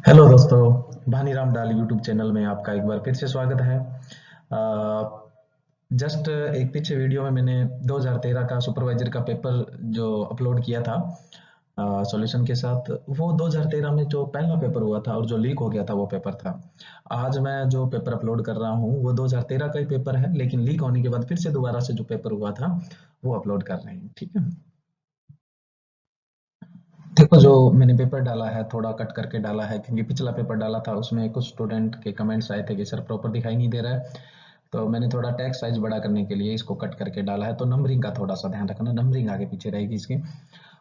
Hello दोस्तों, भानीराम डाल YouTube channel में आपका एक बार फिर से स्वागत है। जस्ट एक पीछे वीडियो में मैंने 2013 का सुपरवाइजर का पेपर जो अपलोड किया था सॉल्यूशन के साथ, वो 2013 में जो पहला पेपर हुआ था और जो लीक हो गया था वो पेपर था। आज मैं जो पेपर अपलोड कर रहा हूँ वो 2013 का ही पेपर है, लेकिन लीक होने के बाद फिर से दोबारा से जो पेपर हुआ था वो अपलोड कर रहे हैं। ठीक है, देखो जो मैंने पेपर डाला है थोड़ा कट करके डाला है, क्योंकि पिछला पेपर डाला था उसमें कुछ स्टूडेंट के कमेंट्स आए थे कि सर प्रॉपर दिखाई नहीं दे रहा है। तो मैंने थोड़ा टेक्स्ट साइज बड़ा करने के लिए इसको कट करके डाला है। तो नंबरिंग का थोड़ा सा ध्यान रखना, नंबरिंग आगे पीछे रहेगी इसकी।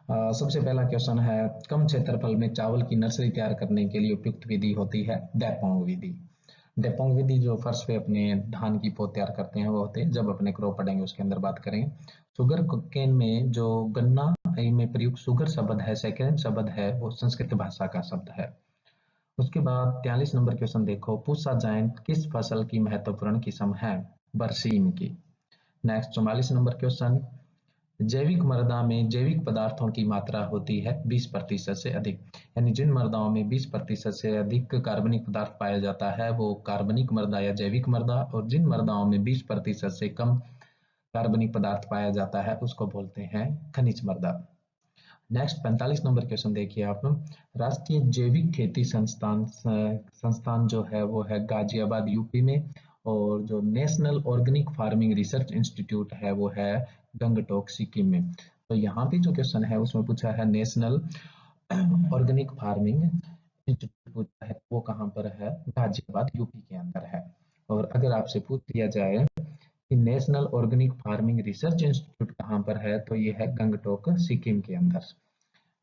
सबसे पहला क्वेश्चन है, कम क्षेत्रफल में चावल की नर्सरी तैयार करने के लिए उपयुक्त विधि होती है डेपोंग विधि। डेपोंग विधि जो फर्श पे अपने धान की पौध तैयार करते हैं वो होते हैं, जब अपने क्रॉप पढ़ेंगे उसके अंदर बात करेंगे। शुगर केन में जो गन्ना में प्रयुक्त शुगर शब्द है, सेकेंड शब्द है वो संस्कृत भाषा का शब्द है। उसके बाद 43 नंबर क्वेश्चन देखो, पूसा जायंट किस फसल की महत्वपूर्ण किस्म है? बरसीम की। नेक्स्ट 44 नंबर क्वेश्चन, जैविक मृदा में जैविक पदार्थों की मात्रा होती है 20% से अधिक। यानी जिन मृदाओं में 20% से अधिक कार्बनिक पदार्थ पाया जाता है वो कार्बनिक मृदा या जैविक मृदा, और जिन मृदाओं में 20% से कम कार्बनिक पदार्थ पाया जाता है उसको बोलते हैं खनिज मृदा। नेक्स्ट 45 नंबर क्वेश्चन देखिए आप, राष्ट्रीय जैविक खेती संस्थान जो है वो है गाजियाबाद यूपी में, और जो national organic farming research institute है वो है गंगटोक सिक्किम में। तो यहाँ पे जो क्वेश्चन है उसमें पूछा है नेशनल ऑर्गेनिक फार्मिंग इंस्टीट्यूट पूछा है, वो कहाँ पर है? गाजियाबाद यूपी के अंदर है। और अगर आपसे पूछ लिया जाए कि national organic farming research institute कहाँ पर है, तो ये है गंगटोक सिक्किम के अंदर।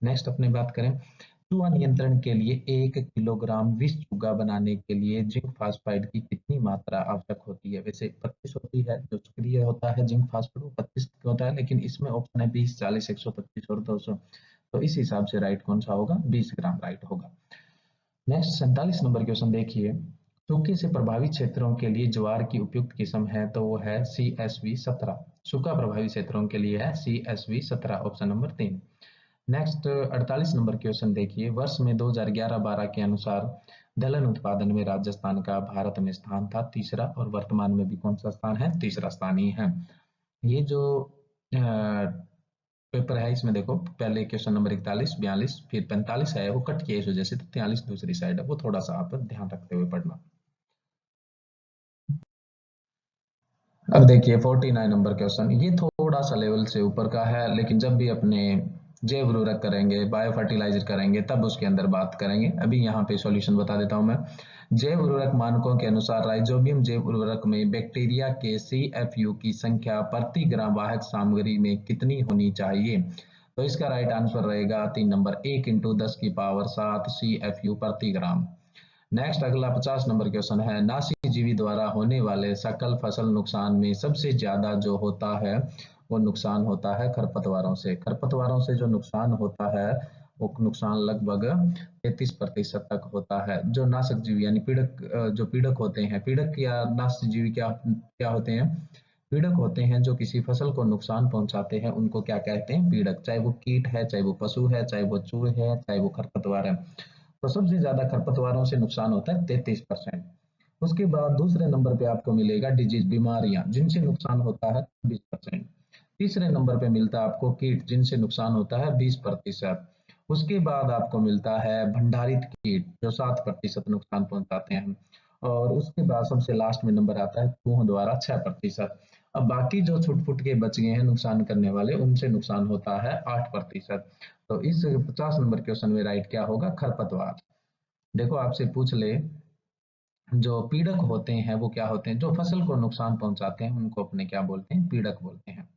नेक्स्ट अपने बात करें, चूहा नियंत्रण के लिए 1 किलोग्राम विष चूहा बनाने के लिए जिंक फास्फाइड की कितनी मात्रा आवश्यक होती है? वैसे 25 होती है, जो सक्रिय होता है जिंक फास्फाइड वो 25 होता है, लेकिन इसमें ऑप्शन है 20, 40, 125 और 200। तो इस हिसाब से राइट कौन सा होगा? 20 ग्राम राइट होगा। नेक्स्ट 47 नंबर क्वेश्चन देखिए, सूखे से प्रभावित क्षेत्रों के लिए ज्वार की उपयुक्त किस्म है, तो वो है CSV 17। सूखा प्रभावित क्षेत्रों के लिए है CSV 17, option number 3। Next 48 number question देखिए, वर्ष में 2011-12 के अनुसार दलहन उत्पादन में राजस्थान का भारत में स्थान था तीसरा, और वर्तमान में भी कौन सा स्थान है? तीसरा स्थान ही है। ये जो पेपर है इसमें देखो, पहले क्वेश्चन नंबर 41, 42 फिर 45 है, वो कट किया इस वजह से, तो 43 दूसरी साइड है, वो थोड़ा सा आप ध्यान रखते हुए पढ़ना। अब देखिए 49 नंबर क्वेश्चन, ये थोड़ा सा लेवल से ऊपर का है, लेकिन जब भी अपने जैव उर्वरक करेंगे, बायो फर्टिलाइजर करेंगे, तब उसके अंदर बात करेंगे। अभी यहाँ पे सॉल्यूशन बता देता हूँ मैं। जैव उर्वरक मानकों के अनुसार राइजोबियम जैव उर्वरक में बैक्टीरिया के CFU की संख्या प्रति ग्राम वाहक सामग्री में कितनी होनी चाहिए? तो इसका राइट आंसर रहेगा 3 नंबर, 1 × 10⁻⁷ CFU प्रति ग्राम। नेक्स्ट अगला 50 नंबर क्वेश्चन है, नासी जीवी द्वारा होने वाले सकल फसल नुकसान में सबसे ज्यादा जो होता है वो नुकसान होता है खरपतवारों से। खरपतवारों से जो नुकसान होता है वो नुकसान लगभग 33% तक होता है। जो नाशक जीवी यानी पीड़क, जो पीड़क होते हैं, पीड़क या नाशक जीवी क्या क्या होते हैं? पीड़क होते हैं जो किसी फसल को नुकसान पहुंचाते हैं, उनको क्या कहते हैं? पीड़क। चाहे वो कीट है, चाहे वो पशु है, चाहे वो चूहे है, चाहे वो खरपतवार है। तो सबसे ज्यादा खरपतवारों से नुकसान होता है 33%। उसके बाद दूसरे नंबर पे आपको मिलेगा डिजीज, बीमारियां, जिनसे नुकसान होता है 20%। तीसरे नंबर पे मिलता है आपको कीट, जिनसे नुकसान होता है 20%। उसके बाद आपको मिलता है भंडारित कीट जो 7% नुकसान पहुंचाते हैं। और उसके बाद सबसे लास्ट में नंबर आता है चूहों द्वारा 6%। अब बाकी जो छुट फुट के बच गए हैं नुकसान करने वाले, उनसे नुकसान होता है 8%। तो इस 50 नंबर क्वेश्चन में राइट क्या होगा? खरपतवार। देखो आपसे पूछ ले, जो पीड़क होते हैं वो क्या होते हैं? जो फसल को नुकसान पहुंचाते हैं उनको अपने क्या बोलते हैं? पीड़क बोलते हैं।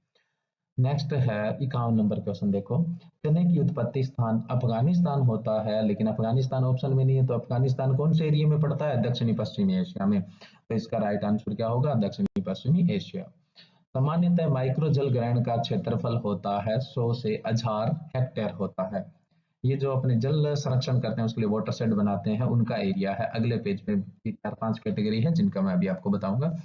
नेक्स्ट है 51 नंबर क्वेश्चन देखो, चने की उत्पत्ति स्थान अफगानिस्तान होता है, लेकिन अफगानिस्तान ऑप्शन में नहीं है, तो अफगानिस्तान कौन से एरिया में पड़ता है? दक्षिणी पश्चिमी एशिया में। तो इसका राइट आंसर क्या होगा? दक्षिणी पश्चिमी एशिया। सामान्यतः माइक्रो जल ग्रहण का क्षेत्रफल होता है 100 से 1000 हेक्टेयर होता है। ये जो अपने जल संरक्षण करते हैं उसके लिए वाटर शेड बनाते हैं, उनका एरिया है। अगले पेज में भी 4-5 कैटेगरी है जिनका मैं अभी आपको बताऊंगा।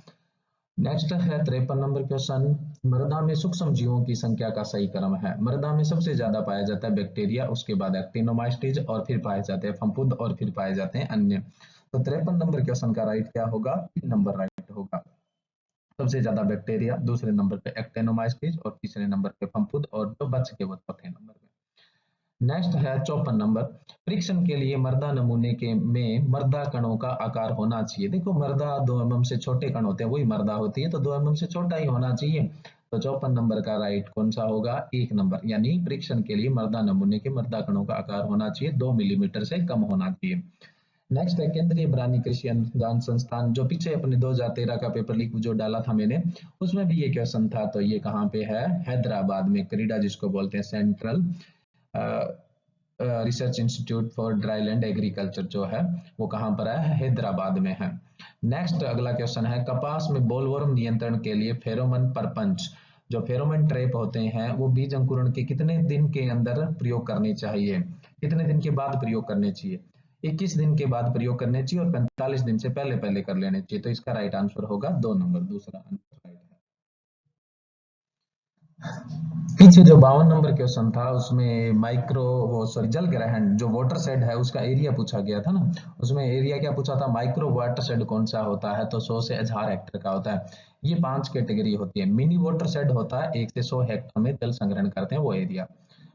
नेक्स्ट है 53 नंबर क्वेश्चन। मृदा में सूक्ष्म जीवों की संख्या का सही क्रम है। मृदा में सबसे ज्यादा पाया जाता है बैक्टीरिया, उसके बाद एक्टिनोमाइसीट्स और फिर पाए जाते हैं फफूंद और फिर पाए जाते हैं अन्य। तो 53 नंबर क्वेश्चन का राइट क्या होगा? 3 नंबर राइट होगा। सबसे ज्यादा बैक्टीरिया, दूसरे नंबर पे एक्टिनोमाइसीट्स और तीसरे नंबर पे फफूंद और जो बच के वो चौथे नंबर पे। नेक्स्ट है 54 नंबर। परीक्षण के लिए मृदा नमूने के में मृदा कणों का आकार होना चाहिए। देखो मृदा 2 mm से छोटे कण होते हैं, वही मृदा होती है, तो 2 mm से छोटा ही होना चाहिए। तो 54 नंबर का राइट कौन सा होगा? 1 नंबर, यानी परीक्षण के लिए मृदा नमूने के मृदा कणों का आकार होना चाहिए 2 मिलीमीटर से कम होना चाहिए। नेक्स्ट है केंद्रीय बरानी कृषि अनुसंधान संस्थान, जो पीछे अपने 2013 का पेपर लीक जो डाला था मैंने, उसमें भी ये क्वेश्चन था। तो ये कहाँ पे है? हैदराबाद में, करीडा जिसको बोलते हैं, central research institute for dryland agriculture जो है वो कहाँ पर है? हैदराबाद में है। नेक्स्ट अगला क्वेश्चन है, कपास में बोलवर्म नियंत्रण के लिए फेरोमन परपंच, जो फेरोमन ट्रैप होते हैं, वो बीज अंकुरण के कितने दिन के अंदर प्रयोग करनी चाहिए? कितने दिन के बाद प्रयोग करने चाहिए? 21 दिन के बाद प्रयोग करने चाहिए और 45 दिन से पहले पहले कर लेने चाहिए। तो इसका राइट आंसर होगा 2 नंबर, दूसरा आंसर राइट है। पीछे जो 52 नंबर क्वेश्चन था उसमें माइक्रो वो सॉरी जल ग्रहण जो वाटर शेड है उसका एरिया पूछा गया था ना। उसमें एरिया क्या पूछा था? माइक्रो वाटर शेड कौन सा होता है? तो 100 से 1000 हेक्टेयर का होता है। ये 5 कैटेगरी होती है। मिनी वाटर शेड होता है 1 से 100 हेक्टेयर में जल संग्रहण करते हैं, वो एरिया।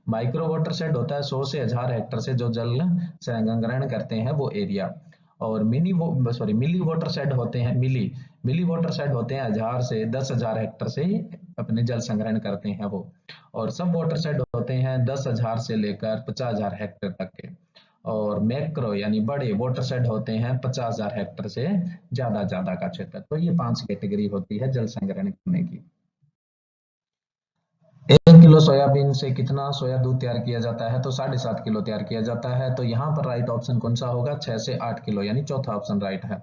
माइक्रो वाटर शेड होता है 100 से 1000 हेक्टेयर से जो जल संग्रहण करते हैं, वो एरिया। और मिली वाटर शेड होते हैं, मिली वाटर शेड होते हैं 1000 से 10,000 हेक्टेयर से अपने जल संग्रहण करते हैं वो। और सब वाटर शेड होते हैं 10,000 से लेकर 50,000 हेक्टेयर तक के। और मैक्रो यानी बड़े वाटर शेड होते हैं 50,000 हेक्टेयर से ज्यादा का क्षेत्र। तो ये 5 कैटेगरी होती है जल संग्रहण करने की। 1 किलो सोयाबीन से कितना सोया दूध तैयार किया जाता है? तो 7.5 किलो तैयार किया जाता है। तो यहाँ पर राइट ऑप्शन कौन सा होगा? 6 से 8 किलो, यानी चौथा ऑप्शन राइट है।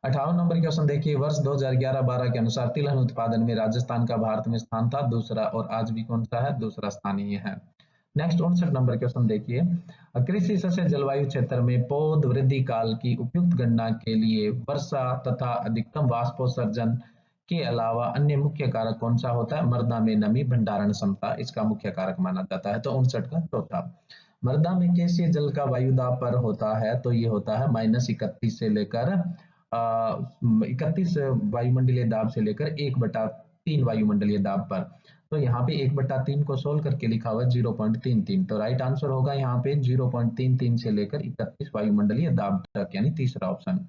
58 नंबर क्वेश्चन देखिए, वर्ष 2011-12 के अनुसार तिलहन उत्पादन में राजस्थान का भारत में स्थान था दूसरा, और आज भी कौन सा है? दूसरा स्थान ही है। नेक्स्ट 59 नंबर क्वेश्चन देखिए, कृषि सस्य जलवायु क्षेत्र में पौध वृद्धि काल की उपयुक्त गणना के लिए वर्षा तथा अधिकतम वाष्पोत्सर्जन के अलावा अन्य मुख्य कारक कौन सा होता है? मृदा में नमी भंडारण क्षमता इसका मुख्य कारक माना जाता है। तो 59 का चौथा। मृदा में गैसीय जल का वायुदाब पर होता है, तो ये होता है -31 से लेकर 31 वायुमंडलीय दाब से लेकर 1/3 वायुमंडलीय दाब पर। तो यहाँ पे 1/3 को सोल्व करके लिखा हुआ 0.33। तो राइट आंसर होगा यहाँ पे 0.33 से लेकर 31 वायुमंडलीय दाब तक, यानी तीसरा ऑप्शन।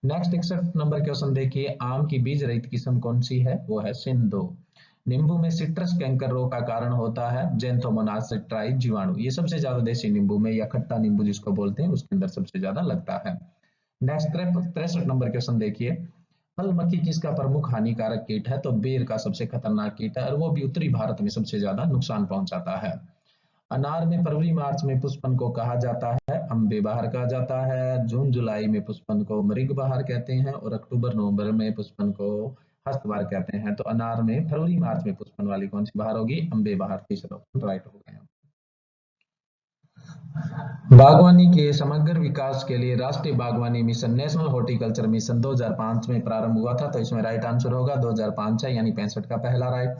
नेक्स्ट 61 नंबर क्वेश्चन देखिए, आम की बीज रहित किस्म कौन सी है? वो है सिंधु। नींबू में सिट्रस कैंकर रोग का कारण होता है जेंथोमोनास ट्राई जीवाणु। ये सबसे ज्यादा देसी नींबू में या खट्टा नींबू जिसको बोलते हैं उसके अंदर सबसे ज्यादा लगता है। नेक्स्ट 63 नंबर क्वेश्चन देखिए, फल मक्खी किसका प्रमुख हानिकारक कीट है? तो बेर का सबसे खतरनाक कीट है, और वो भी उत्तरी भारत में सबसे ज्यादा नुकसान पहुंचाता है। अनार में फरवरी मार्च में पुष्पन को कहा जाता है अम्बे बहार कहा जाता है। जून जुलाई में पुष्पन को मृग बहार कहते हैं, और अक्टूबर नवंबर में पुष्पन को हस्त बहार कहते हैं। तो अनार में फरवरी मार्च में पुष्पन वाली कौन सी बहार होगी? अम्बे बहार, तीसरा ऑप्शन राइट हो गया। बागवानी के समग्र विकास के लिए राष्ट्रीय बागवानी मिशन नेशनल हॉर्टिकल्चर मिशन 2005 में प्रारंभ हुआ था। तो इसमें राइट आंसर होगा 2005 है, यानी 65 का पहला राइट।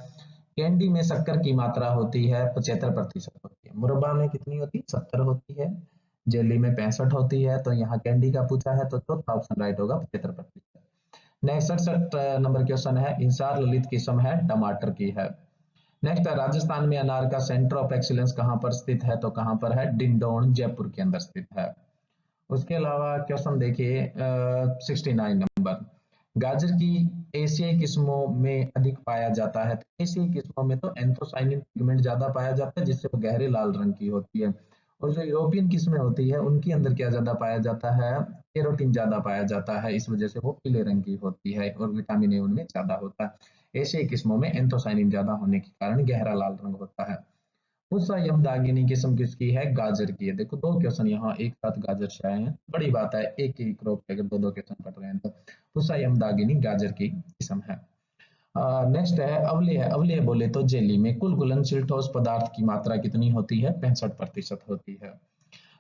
कैंडी में शक्कर की मात्रा होती है 75% होती है। मुरब्बा में कितनी होती है? 70 होती है। जेली में 65 होती है। तो यहाँ कैंडी का पूछा है, तो चौथा ऑप्शन राइट होगा 75%। नेक्स्ट 67 नंबर क्वेश्चन है, इंसार ललित किस्म है टमाटर की है। नेक्स्ट है, राजस्थान में अनार का सेंटर ऑफ एक्सीलेंस कहाँ पर स्थित है? तो कहाँ पर है? डिंडोन जयपुर के अंदर स्थित है। उसके अलावा क्वेश्चन देखिए 69 नंबर, गाजर की एशियाई किस्मों में अधिक पाया जाता है। तो एशियाई किस्मों में तो एंथोसाइनिन पिगमेंट ज्यादा पाया जाता है, जिससे वो गहरे लाल रंग की होती है। और जो यूरोपियन किस्में होती है उनके अंदर क्या ज्यादा पाया जाता है? कैरोटीन ज्यादा पाया जाता है, इस वजह से वो पीले रंग की होती है, और विटामिन ए उनमें ज्यादा होता है। एशियाई किस्मों में एंथोसाइनिन ज्यादा होने के कारण गहरा लाल रंग होता है। पूसा यमदागिनी किस्म किसकी है? गाजर की है। देखो दो क्वेश्चन यहाँ एक साथ गाजर से आए हैं, बड़ी बात है, एक ही क्रॉप पे अगर दो दो क्वेश्चन पढ़ रहे हैं तो। पूसा यमदागिनी गाजर की किस्म है। नेक्स्ट है अवलेय। अवलेय बोले तो जेली में कुल घुलनशील ठोस पदार्थ की मात्रा कितनी होती है? 65% होती है।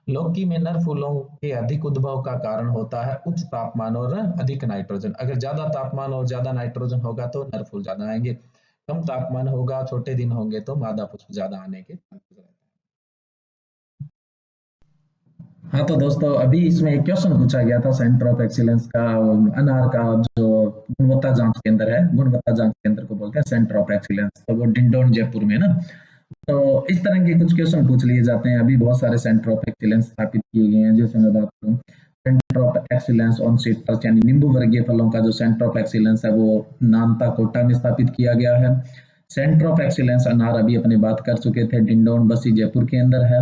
लौकी में नर फूलों के अधिक उद्भव का कारण होता है उच्च तापमान और अधिक नाइट्रोजन। अगर ज्यादा तापमान और ज्यादा नाइट्रोजन होगा तो नर फूल ज्यादा आएंगे, कम तापमान होगा, छोटे दिन होंगे तो मादा पुष्प ज्यादा आने के चांसेस रहते हैं। हाँ तो दोस्तों अभी इसमें एक क्वेश्चन पूछा गया था सेंटर ऑफ एक्सीलेंस का, अनार का जो गुणवत्ता जांच केंद्र है, गुणवत्ता जांच केंद्र को बोलते हैं सेंटर ऑफ एक्सीलेंस, तो वो डिंडोन जयपुर में ना। तो इस तरह के कुछ क्वेश्चन पूछ लिए जाते हैं। अभी बहुत सारे सेंटर ऑफ एक्सीलेंस स्थापित किए गए हैं, जैसे मैं बात करूं centre of excellence on citrus यानी नींबू वर्गीय फलों का जो सेंटर ऑफ एक्सीलेंस है वो नानता कोटा में स्थापित किया गया है। सेंटर ऑफ एक्सीलेंस अनार अभी अपनी बात कर चुके थे, डिंडोन बसी जयपुर के अंदर है,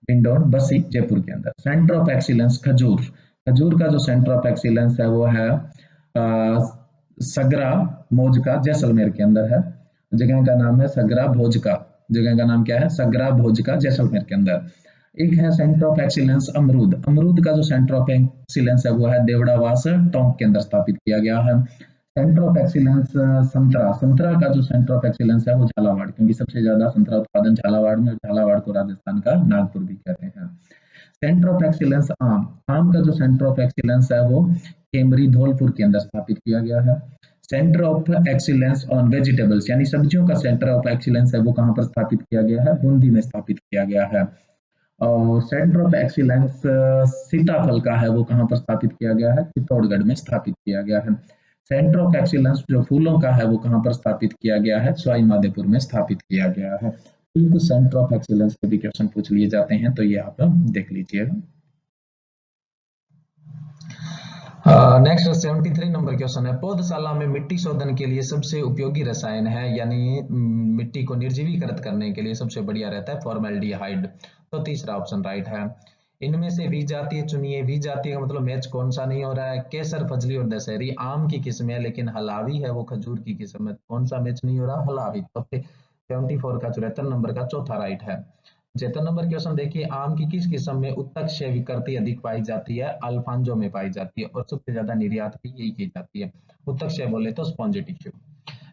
डिंडोन बसी जयपुर के अंदर। सेंटर ऑफ एक्सीलेंस खजूर, खजूर का जो सेंटर ऑफ एक्सीलेंस है वो है सगरा मोजका जैसलमेर के अंदर है। जगह का नाम है सगरा भोजका, जगह का नाम क्या है, सगरा भोजका जैसलमेर के अंदर। एक है सेंटर ऑफ एक्सीलेंस अमरूद, अमरूद का जो सेंटर ऑफ एक्सीलेंस है वो है देवड़ावास टोंक के अंदर स्थापित किया गया है। सेंटर ऑफ एक्सीलेंस संतरा, संतरा का जो सेंटर ऑफ एक्सीलेंस है वो झालावाड़, क्योंकि सबसे ज्यादा संतरा उत्पादन झालावाड़ में, झालावाड़ को राजस्थान का नागपुर भी कहते हैं। सेंटर ऑफ एक्सीलेंस आम, आम का जो सेंटर ऑफ एक्सीलेंस है वो केमरी धौलपुर के अंदर स्थापित किया गया है। Centre of excellence on vegetables यानी सब्जियों का सेंटर ऑफ एक्सीलेंस है वो कहाँ पर स्थापित किया गया है, बूंदी में स्थापित किया गया है। और सेंटर ऑफ एक्सीलेंस सीताफल का है वो कहाँ पर स्थापित किया गया है, चित्तौड़गढ़ में स्थापित किया गया है। सेंटर ऑफ एक्सीलेंस जो फूलों का है वो कहाँ पर स्थापित किया गया है, सवाई माधोपुर में स्थापित किया गया है। तो सेंटर ऑफ एक्सीलेंस के भी क्वेश्चन पूछ लिए जाते हैं, तो ये आप देख लीजिएगा। नेक्स्ट 73 नंबर क्वेश्चन है, पौधशाला में मिट्टी शोधन के लिए सबसे उपयोगी रसायन है, यानी मिट्टी को निर्जीवीकृत करने के लिए सबसे बढ़िया रहता है फॉर्मेल्डिहाइड। तो तीसरा ऑप्शन राइट है। इनमें से वी जातीय चुनिए, वी जातीय का मतलब मैच कौन सा नहीं हो रहा है, केसर, फजली और दशहरी आम की किस्म है, लेकिन हलावी है वो खजूर की किस्म है, कौन सा मैच नहीं हो रहा, हलावी। तो 74 का 74 नंबर का चौथा राइट है। 73 नंबर क्वेश्चन देखिए, आम की किस किस्म में उत्तक विकृति अधिक पाई जाती है, अल्फांजो में पाई जाती है, और सबसे ज्यादा निर्यात भी यही की जाती है। उत्तक बोले तो spongy tissue.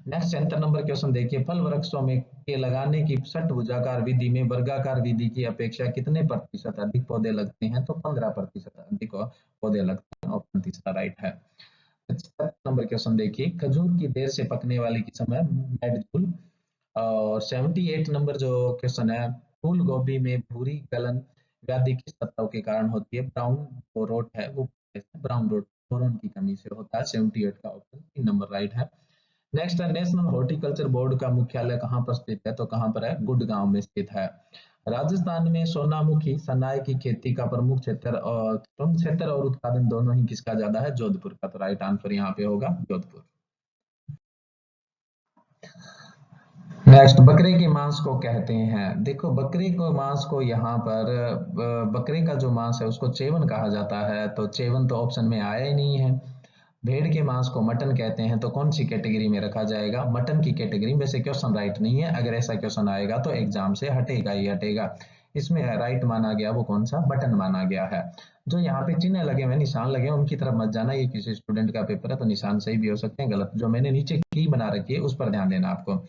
Next 74 number question देखिए, फल वृक्षों में के लगाने की षटभुजाकार विधि में वर्गाकार विधि की अपेक्षा कितने प्रतिशत अधिक पौधे लगते हैं, तो 15% अधिक पौधे लगते हैं, ऑप्शन तीसरा राइट है। 75 नंबर क्वेश्चन देखिए, खजूर की देर से पकने वाली किस्म है मैडजूल। और 78 नंबर जो क्वेश्चन है, फूल गोभी में भूरी गलन व्याधि किस तत्व के कारण होती है, ब्राउन रोट है वो, ब्राउन रोट बोरोन की कमी से होता है। 78 का ऑप्शन 3 नंबर राइट है। नेक्स्ट है, नेशनल हॉर्टिकल्चर बोर्ड का मुख्यालय कहाँ पर स्थित है, तो कहाँ पर है, गुड़गांव में स्थित है। राजस्थान में सोनामुखी सनाए की खेती का प्रमुख क्षेत्र और उत्पादन दोनों ही किसका ज्यादा है, जोधपुर का। तो राइट आंसर यहाँ पे होगा जोधपुर। नेक्स्ट, बकरे के मांस को कहते हैं, देखो बकरे को मांस को यहाँ पर बकरे का जो मांस है उसको चेवन कहा जाता है, तो चेवन तो ऑप्शन में आया ही नहीं है। भेड़ के मांस को मटन कहते हैं, तो कौन सी कैटेगरी में रखा जाएगा, मटन की कैटेगरी में। वैसे क्वेश्चन राइट नहीं है, अगर ऐसा क्वेश्चन आएगा तो एग्जाम से हटेगा ही हटेगा। इसमें राइट माना गया वो कौन सा, मटन माना गया है। जो यहाँ पे चिन्ह लगे हुए, निशान लगे उनकी तरफ मत जाना, ये किसी स्टूडेंट का पेपर है तो निशान सही भी हो सकते हैं गलत। जो मैंने नीचे की बना रखी है उस पर ध्यान देना आपको।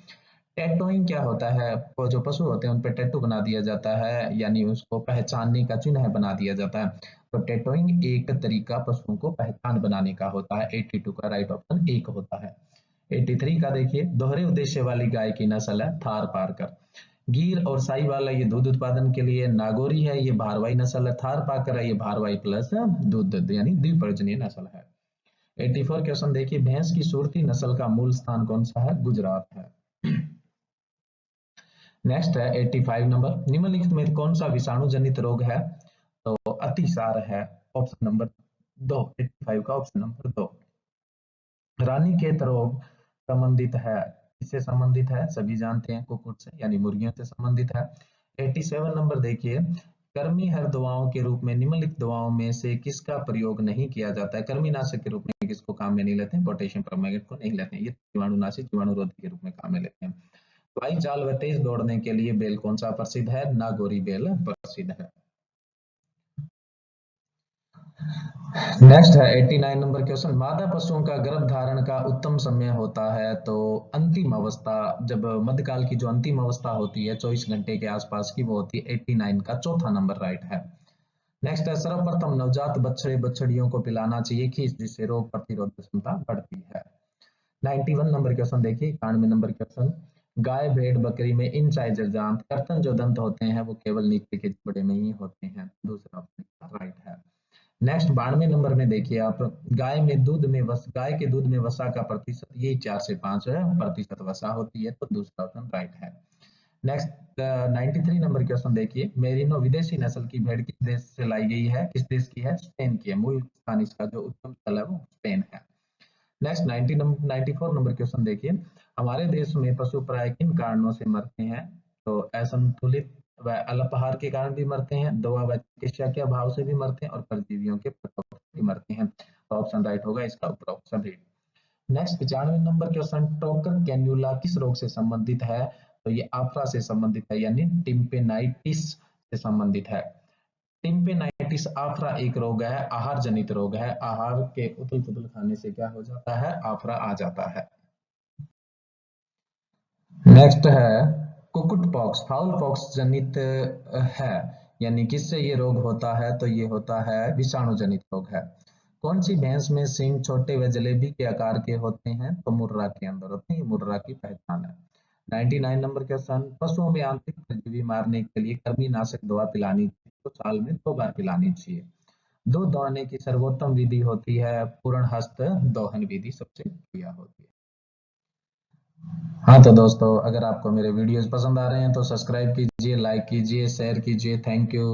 टैटूइंग क्या होता है, वो जो पशु होते हैं उन पे टैटू बना दिया जाता है, यानी उसको पहचानने का चिन्ह बना दिया जाता है। तो टैटूइंग एक तरीका पशुओं को पहचान बनाने का होता है। 82 का राइट ऑप्शन एक होता है। 83 का देखिए, दोहरे उद्देश्य वाली गाय की नस्ल है थार पारकर। गिर और साहिवाल है ये दूध उत्पादन के लिए, नागौरी है ये भारवाही नस्ल है, थार पाकर है ये भारवाही प्लस दूध यानी द्विपर्जनीय नस्ल है। 84 क्वेश्चन देखिए, भैंस की सुरती नस्ल का मूल स्थान कौन सा है, गुजरात है। नेक्स्ट है 85 नंबर, निम्नलिखित में कौन सा विषाणु जनित रोग है, तो अतिसार है, ऑप्शन नंबर 2। 85 का ऑप्शन नंबर 2। रानीखेत रोग संबंधित है, इससे संबंधित है, सभी जानते हैं, कुकुट से यानी मुर्गियों से संबंधित है। 87 नंबर देखिए, कृमि हर दवाओं के रूप में निम्नलिखित दवाओं में से किसका प्रयोग नहीं किया जाता है, कृमिनाशक के रूप में किसको काम में नहीं लेते हैं, पोटेशियम परमैंगनेट को नहीं लेते हैं, ये जीवाणुनाशी जीवाणुरोधी के रूप में काम में लेते हैं। हवाई चाल व तेज दौड़ने के लिए बेल कौन सा प्रसिद्ध है, नागौरी बेल प्रसिद्ध है। नेक्स्ट है 89 नंबर क्वेश्चन, मादा पशुओं का गर्भ धारण का उत्तम समय होता है, तो अंतिम अवस्था, जब मध्यकाल की जो अंतिम अवस्था होती है 24 घंटे के आसपास की, वो होती है। 89 का चौथा नंबर राइट है। नेक्स्ट है सर्वप्रथम नवजात बछड़े बछड़ियों को पिलाना चाहिए खींच, जिससे रोग प्रतिरोधक क्षमता बढ़ती है। 91 नंबर क्वेश्चन देखिए, 91 नंबर क्वेश्चन, गाय भेड़ बकरी में इन साइजर दांत कर्तन जो दंत होते हैं वो केवल नीचे के जबड़े में ही होते हैं। दूसरा ऑप्शन राइट है। नेक्स्ट 92 नंबर में देखिए आप, गाय के दूध में वसा का प्रतिशत यही 4 से 5% वसा होती है, तो दूसरा ऑप्शन राइट है। नेक्स्ट 93 नंबर क्वेश्चन देखिए, मेरिनो विदेशी नस्ल की भेड़ किस देश से लाई गई है, किस देश की है, स्पेन की है। मूल स्थान इसका जो उद्गम स्थल है वो स्पेन है। नेक्स्ट 94 नंबर क्वेश्चन देखिए, हमारे देश में पशु प्राय किन कारणों से मरते हैं, तो असंतुलित व अल्पाहार के कारण भी मरते हैं, दवा व चिकित्सा के अभाव से भी मरते हैं, और परजीवियों के प्रकोप से भी मरते हैं। तो ऑप्शन राइट होगा इसका उपरोक्त सभी। नेक्स्ट 95 नंबर क्वेश्चन, टोकर कैन्युला किस रोग से संबंधित है, तो ये आफरा से संबंधित है, यानी टिम्पेनाइटिस से संबंधित है। टिम्पेनाइटिस आफरा एक रोग है, आहार जनित रोग है। आहार के उथल पुथल खाने से क्या हो जाता है, आफरा आ जाता है। नेक्स्ट है कुकुट पॉक्स, फाउल पॉक्स जनित है, यानी किससे ये रोग होता है, तो ये होता है विषाणु जनित रोग है। कौन सी भैंस में सींग छोटे व जलेबी के आकार के होते हैं, तो मुर्रा के अंदर होते हैं, ये मुर्रा की पहचान है। 99 नंबर क्वेश्चन, पशुओं में आंतरिक परजीवी मारने के लिए कृमिनाशक दवा पिलानी चाहिए, तो साल में 2 बार पिलानी चाहिए। दूध दोहने की सर्वोत्तम विधि होती है पूर्ण हस्त दोहन विधि, सबसे बढ़िया होती है। हाँ तो दोस्तों, अगर आपको मेरे वीडियोस पसंद आ रहे हैं तो सब्सक्राइब कीजिए, लाइक कीजिए, शेयर कीजिए। Thank you.